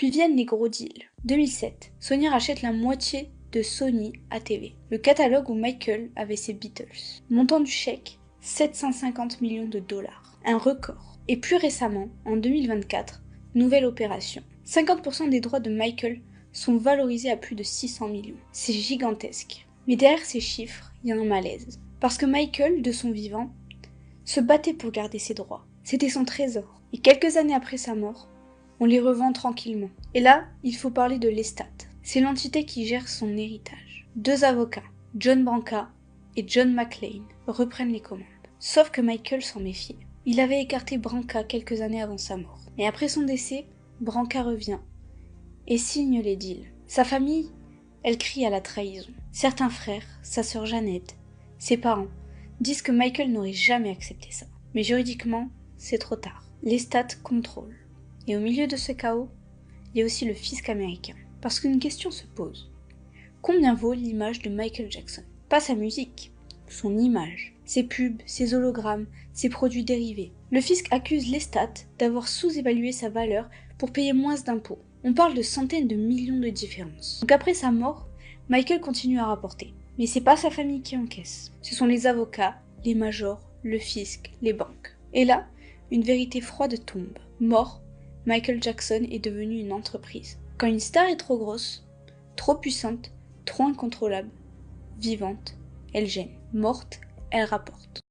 Puis viennent les gros deals. 2007, Sony rachète la moitié de Sony ATV, le catalogue où Michael avait ses Beatles. Montant du chèque, 750 millions de dollars, un record. Et plus récemment, en 2024, nouvelle opération. 50% des droits de Michael sont valorisés à plus de 600 millions. C'est gigantesque. Mais derrière ces chiffres, il y a un malaise. Parce que Michael, de son vivant, se battait pour garder ses droits. C'était son trésor. Et quelques années après sa mort, on les revend tranquillement. Et là, il faut parler de l'Estat. C'est l'entité qui gère son héritage. 2 avocats, John Branca et John McClane, reprennent les commandes. Sauf que Michael s'en méfiait. Il avait écarté Branca quelques années avant sa mort. Et après son décès, Branca revient et signe les deals. Sa famille, elle crie à la trahison. Certains frères, sa sœur Jeannette, ses parents, disent que Michael n'aurait jamais accepté ça. Mais juridiquement, c'est trop tard. L'Estat contrôle. Et au milieu de ce chaos, il y a aussi le fisc américain. Parce qu'une question se pose. Combien vaut l'image de Michael Jackson? Pas sa musique, son image, ses pubs, ses hologrammes, ses produits dérivés. Le fisc accuse l'Estat d'avoir sous-évalué sa valeur pour payer moins d'impôts. On parle de centaines de millions de différences. Donc après sa mort, Michael continue à rapporter. Mais c'est pas sa famille qui encaisse. Ce sont les avocats, les majors, le fisc, les banques. Et là, une vérité froide tombe. Mort, Michael Jackson est devenu une entreprise. Quand une star est trop grosse, trop puissante, trop incontrôlable, vivante, elle gêne. Morte, elle rapporte.